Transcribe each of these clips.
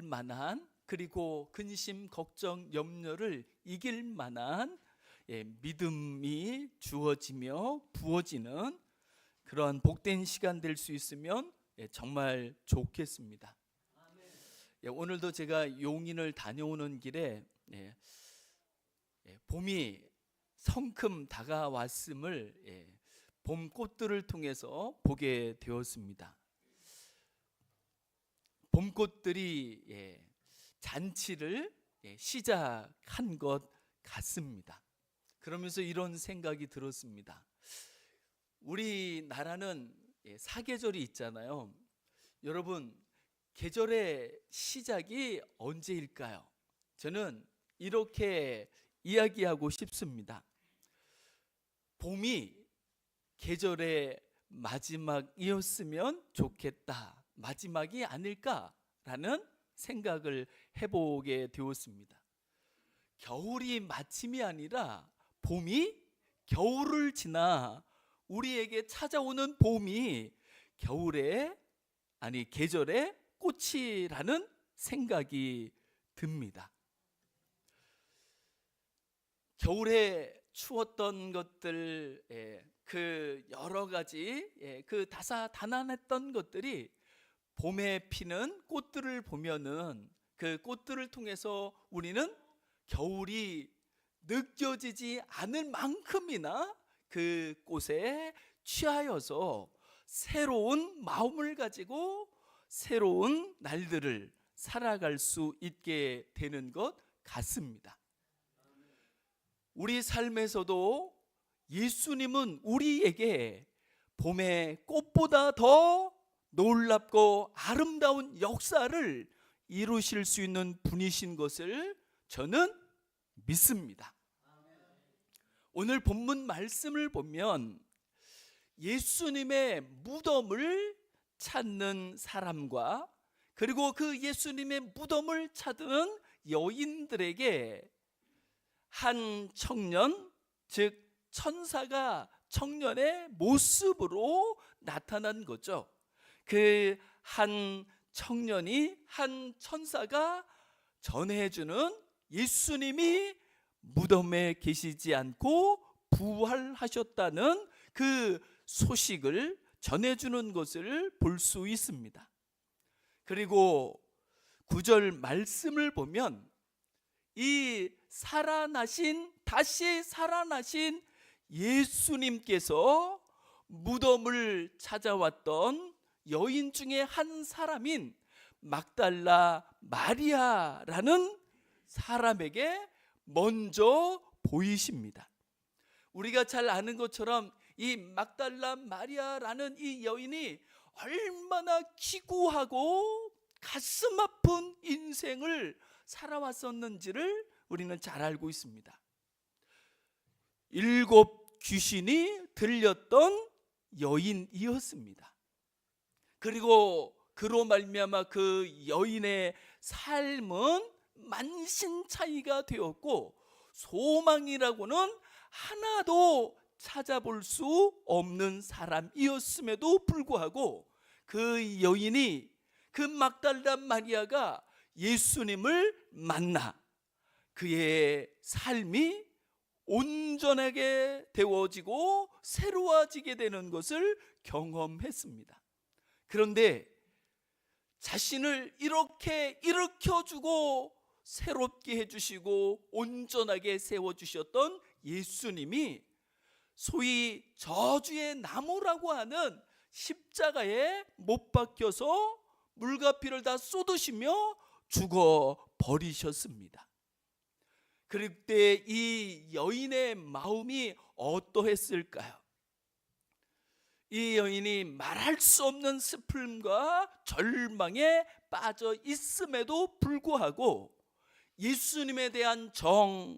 만한, 그리고 근심, 걱정, 염려를 이길 만한 믿음이 주어지며 부어지는 그러한 복된 시간 될 수 있으면 정말 좋겠습니다. 오늘도 제가 용인을 다녀오는 길에 봄이 성큼 다가왔음을 봄 꽃들을 통해서 보게 되었습니다. 봄꽃들이 잔치를 시작한 것 같습니다. 그러면서 이런 생각이 들었습니다. 우리나라는 사계절이 있잖아요. 여러분, 계절의 시작이 언제일까요? 저는 이렇게 이야기하고 싶습니다. 봄이 계절의 마지막이었으면 좋겠다, 마지막이 아닐까라는 생각을 해보게 되었습니다. 겨울이 마침이 아니라 봄이 겨울을 지나 우리에게 찾아오는 봄이 계절의 꽃이라는 생각이 듭니다. 겨울에 추웠던 것들, 그 여러 가지 그 다사다난했던 것들이 봄에 피는 꽃들을 보면은 그 꽃들을 통해서 우리는 겨울이 느껴지지 않을 만큼이나 그 꽃에 취하여서 새로운 마음을 가지고 새로운 날들을 살아갈 수 있게 되는 것 같습니다. 우리 삶에서도 예수님은 우리에게 봄의 꽃보다 더 놀랍고 아름다운 역사를 이루실 수 있는 분이신 것을 저는 믿습니다. 오늘 본문 말씀을 보면 예수님의 무덤을 찾는 사람과 그리고 그 예수님의 무덤을 찾은 여인들에게 한 청년, 즉 천사가 청년의 모습으로 나타난 거죠. 그 한 청년이 한 천사가 전해주는 예수님이 무덤에 계시지 않고 부활하셨다는 그 소식을 전해주는 것을 볼 수 있습니다. 그리고 9절 말씀을 보면 이 다시 살아나신 예수님께서 무덤을 찾아왔던 여인 중에 한 사람인 막달라 마리아라는 사람에게 먼저 보이십니다. 우리가 잘 아는 것처럼 이 막달라 마리아라는 이 여인이 얼마나 기구하고 가슴 아픈 인생을 살아왔었는지를 우리는 잘 알고 있습니다. 7 귀신이 들렸던 여인이었습니다. 그리고 그로 말미암아 그 여인의 삶은 만신차이가 되었고 소망이라고는 하나도 찾아볼 수 없는 사람이었음에도 불구하고 그 여인이, 그 막달라 마리아가 예수님을 만나 그의 삶이 온전하게 되어지고 새로워지게 되는 것을 경험했습니다. 그런데 자신을 이렇게 일으켜주고 새롭게 해주시고 온전하게 세워주셨던 예수님이 소위 저주의 나무라고 하는 십자가에 못 박혀서 물과 피를 다 쏟으시며 죽어 버리셨습니다. 그때 이 여인의 마음이 어떠했을까요? 이 여인이 말할 수 없는 슬픔과 절망에 빠져 있음에도 불구하고 예수님에 대한 정,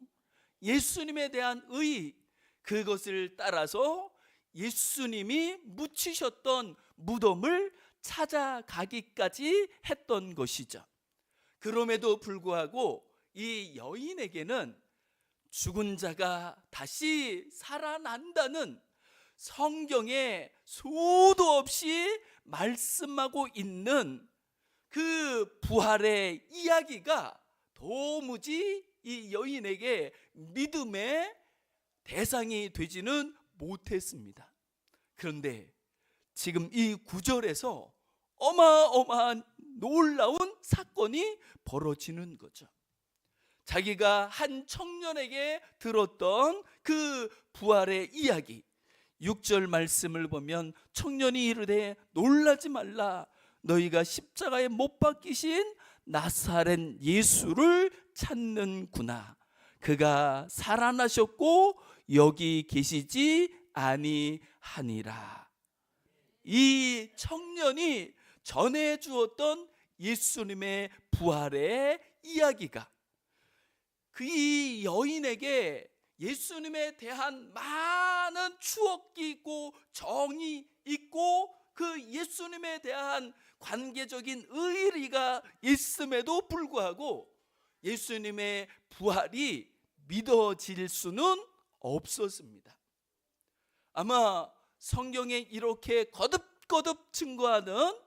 예수님에 대한 의, 그것을 따라서 예수님이 묻히셨던 무덤을 찾아가기까지 했던 것이죠. 그럼에도 불구하고 이 여인에게는 죽은 자가 다시 살아난다는 성경에 수도 없이 말씀하고 있는 그 부활의 이야기가 도무지 이 여인에게 믿음의 대상이 되지는 못했습니다. 그런데 지금 이 구절에서 어마어마한 놀라운 사건이 벌어지는 거죠. 자기가 한 청년에게 들었던 그 부활의 이야기, 6절 말씀을 보면 청년이 이르되 놀라지 말라, 너희가 십자가에 못 박히신 나사렛 예수를 찾는구나. 그가 살아나셨고 여기 계시지 아니하니라. 이 청년이 전해 주었던 예수님의 부활의 이야기가 그 여인에게 예수님에 대한 많은 추억이 있고 정이 있고 그 예수님에 대한 관계적인 의리가 있음에도 불구하고 예수님의 부활이 믿어질 수는 없었습니다. 아마 성경에 이렇게 거듭거듭 증거하는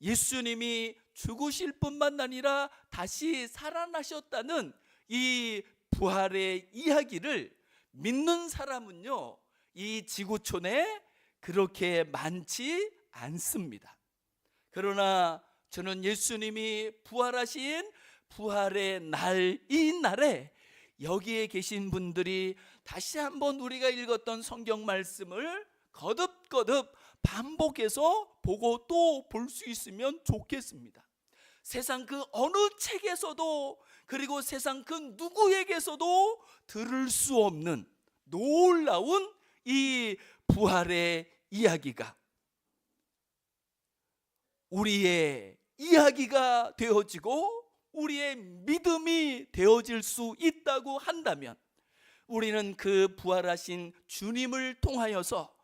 예수님이 죽으실 뿐만 아니라 다시 살아나셨다는 이 부활의 이야기를 믿는 사람은요, 이 지구촌에 그렇게 많지 않습니다. 그러나 저는 예수님이 부활하신 부활의 날, 이 날에 여기에 계신 분들이 다시 한번 우리가 읽었던 성경 말씀을 거듭거듭 반복해서 보고 또 볼 수 있으면 좋겠습니다. 세상 그 어느 책에서도, 그리고 세상 그 누구에게서도 들을 수 없는 놀라운 이 부활의 이야기가 우리의 이야기가 되어지고 우리의 믿음이 되어질 수 있다고 한다면, 우리는 그 부활하신 주님을 통하여서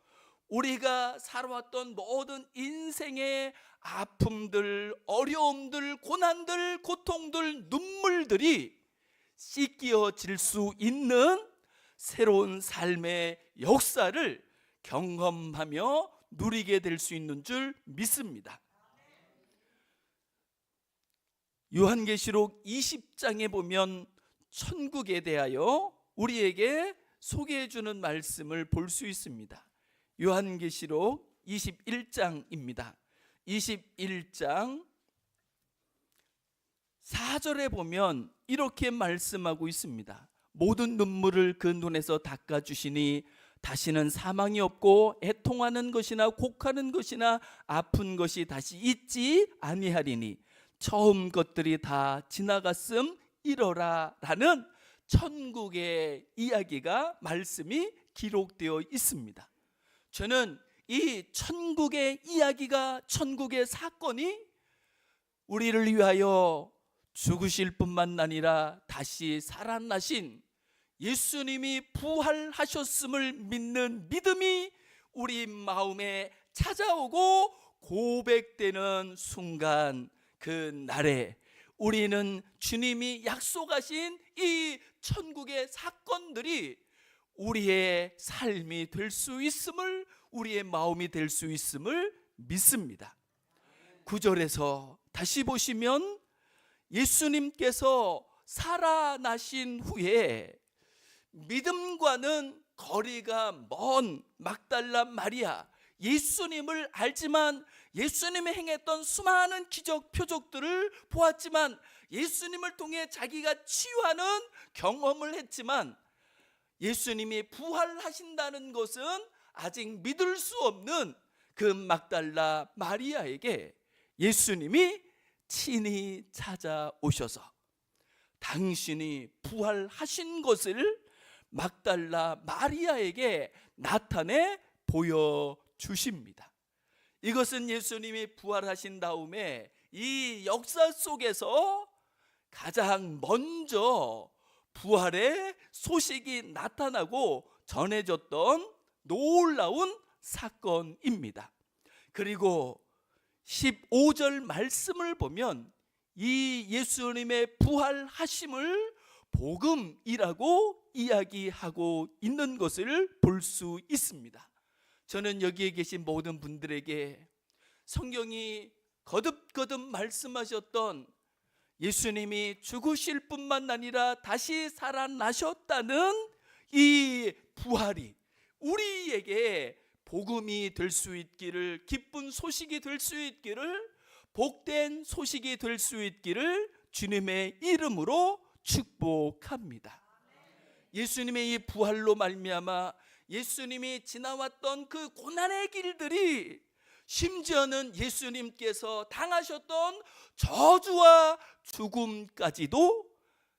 우리가 살아왔던 모든 인생의 아픔들, 어려움들, 고난들, 고통들, 눈물들이 씻겨질 수 있는 새로운 삶의 역사를 경험하며 누리게 될 수 있는 줄 믿습니다. 요한계시록 20장에 보면 천국에 대하여 우리에게 소개해 주는 말씀을 볼 수 있습니다. 요한계시록 21장입니다. 21장 4절에 보면 이렇게 말씀하고 있습니다. 모든 눈물을 그 눈에서 닦아주시니 다시는 사망이 없고 애통하는 것이나 곡하는 것이나 아픈 것이 다시 있지 아니하리니 처음 것들이 다 지나갔음 이러라 라는 천국의 이야기가 말씀이 기록되어 있습니다. 저는 이 천국의 이야기가, 천국의 사건이 우리를 위하여 죽으실 뿐만 아니라 다시 살아나신 예수님이 부활하셨음을 믿는 믿음이 우리 마음에 찾아오고 고백되는 순간, 그 날에 우리는 주님이 약속하신 이 천국의 사건들이 우리의 삶이 될 수 있음을, 우리의 마음이 될 수 있음을 믿습니다. 9절에서 다시 보시면 예수님께서 살아나신 후에 믿음과는 거리가 먼 막달라 마리아, 예수님을 알지만 예수님이 행했던 수많은 기적 표적들을 보았지만 예수님을 통해 자기가 치유하는 경험을 했지만 예수님이 부활하신다는 것은 아직 믿을 수 없는 그 막달라 마리아에게 예수님이 친히 찾아오셔서 당신이 부활하신 것을 막달라 마리아에게 나타내 보여주십니다. 이것은 예수님이 부활하신 다음에 이 역사 속에서 가장 먼저 부활의 소식이 나타나고 전해졌던 놀라운 사건입니다. 그리고 15절 말씀을 보면 이 예수님의 부활하심을 복음이라고 이야기하고 있는 것을 볼 수 있습니다. 저는 여기에 계신 모든 분들에게 성경이 거듭거듭 말씀하셨던 예수님이 죽으실 뿐만 아니라 다시 살아나셨다는 이 부활이 우리에게 복음이 될 수 있기를, 기쁜 소식이 될 수 있기를, 복된 소식이 될 수 있기를 주님의 이름으로 축복합니다. 예수님의 이 부활로 말미암아 예수님이 지나왔던 그 고난의 길들이, 심지어는 예수님께서 당하셨던 저주와 죽음까지도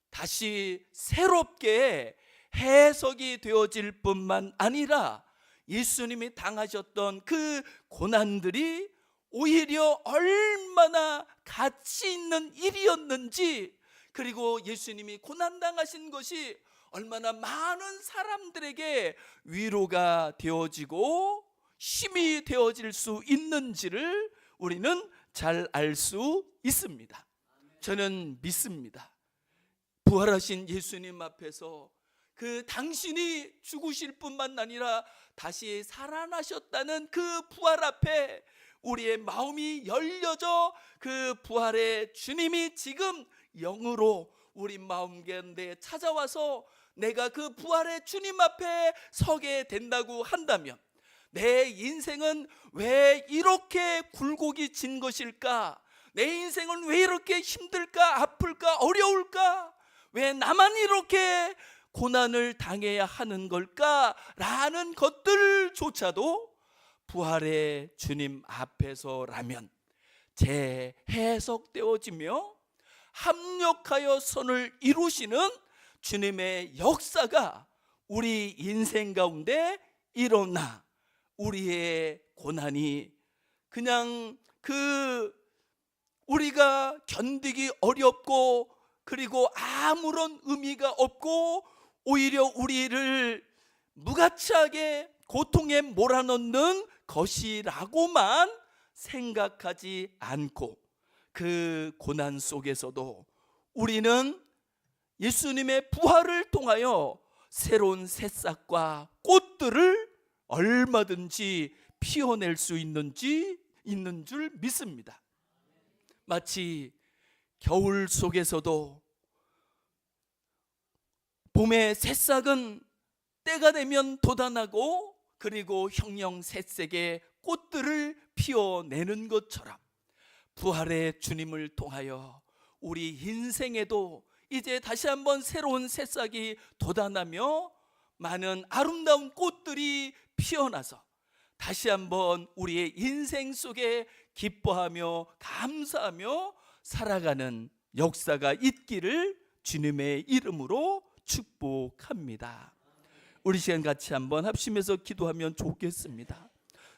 다시 새롭게 해석이 되어질 뿐만 아니라 예수님이 당하셨던 그 고난들이 오히려 얼마나 가치 있는 일이었는지, 그리고 예수님이 고난당하신 것이 얼마나 많은 사람들에게 위로가 되어지고 힘이 되어질 수 있는지를 우리는 잘 알 수 있습니다. 저는 믿습니다. 부활하신 예수님 앞에서 그 당신이 죽으실 뿐만 아니라 다시 살아나셨다는 그 부활 앞에 우리의 마음이 열려져 그 부활의 주님이 지금 영으로 우리 마음 가운데 찾아와서 내가 그 부활의 주님 앞에 서게 된다고 한다면, 내 인생은 왜 이렇게 굴곡이 진 것일까? 내 인생은 왜 이렇게 힘들까? 아플까? 어려울까? 왜 나만 이렇게 고난을 당해야 하는 걸까? 라는 것들조차도 부활의 주님 앞에서라면 재해석되어지며 합력하여 선을 이루시는 주님의 역사가 우리 인생 가운데 일어나 우리의 고난이 그냥 우리가 견디기 어렵고 그리고 아무런 의미가 없고 오히려 우리를 무가치하게 고통에 몰아넣는 것이라고만 생각하지 않고, 그 고난 속에서도 우리는 예수님의 부활을 통하여 새로운 새싹과 꽃들을 얼마든지 피워낼 수 있는 줄 믿습니다. 마치 겨울 속에서도 봄의 새싹은 때가 되면 돋아나고 그리고 형형새색의 꽃들을 피워내는 것처럼 부활의 주님을 통하여 우리 인생에도 이제 다시 한번 새로운 새싹이 돋아나며 많은 아름다운 꽃들이 피어나서 다시 한번 우리의 인생 속에 기뻐하며 감사하며 살아가는 역사가 있기를 주님의 이름으로 축복합니다. 우리 시간 같이 한번 합심해서 기도하면 좋겠습니다.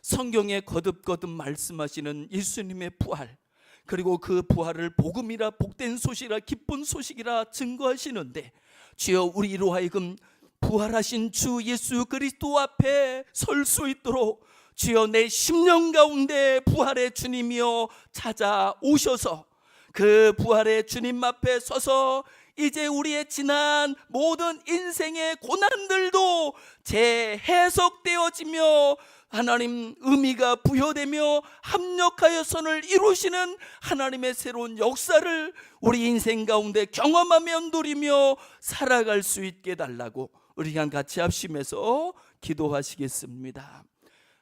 성경에 거듭거듭 말씀하시는 예수님의 부활, 그리고 그 부활을 복음이라, 복된 소식이라, 기쁜 소식이라 증거하시는데, 주여 우리로 하여금 부활하신 주 예수 그리스도 앞에 설 수 있도록 주여 내 심령 가운데 부활의 주님이여 찾아오셔서 그 부활의 주님 앞에 서서 이제 우리의 지난 모든 인생의 고난들도 재해석되어지며 하나님 의미가 부여되며 합력하여 선을 이루시는 하나님의 새로운 역사를 우리 인생 가운데 경험하며 누리며 살아갈 수 있게 달라고 우리 같이 합심해서 기도하시겠습니다.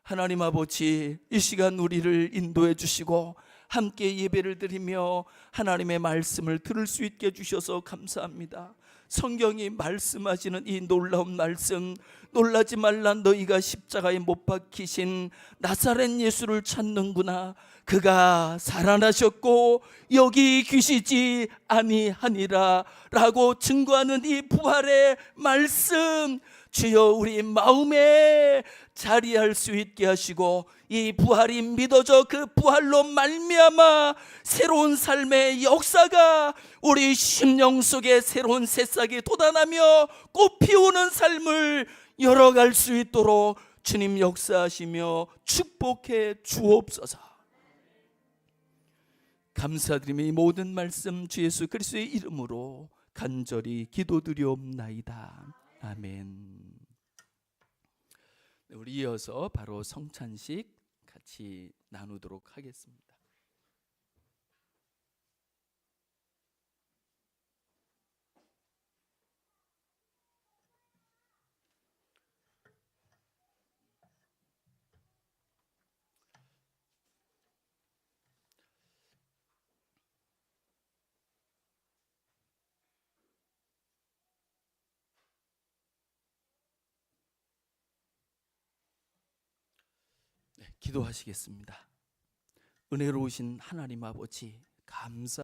하나님 아버지, 이 시간 우리를 인도해 주시고 함께 예배를 드리며 하나님의 말씀을 들을 수 있게 해주셔서 감사합니다. 성경이 말씀하시는 이 놀라운 말씀, 놀라지 말라, 너희가 십자가에 못 박히신 나사렛 예수를 찾는구나. 그가 살아나셨고 여기 계시지 아니하니라 라고 증거하는 이 부활의 말씀, 주여 우리 마음에 자리할 수 있게 하시고 이 부활이 믿어져 그 부활로 말미암아 새로운 삶의 역사가 우리 심령 속에 새로운 새싹이 돋아나며 꽃 피우는 삶을 열어갈 수 있도록 주님 역사하시며 축복해 주옵소서. 감사드리며 이 모든 말씀 주 예수 그리스도의 이름으로 간절히 기도드리옵나이다. 아멘. 우리 이어서 바로 성찬식 같이 나누도록 하겠습니다. 기도하시겠습니다. 은혜로우신 하나님 아버지, 감사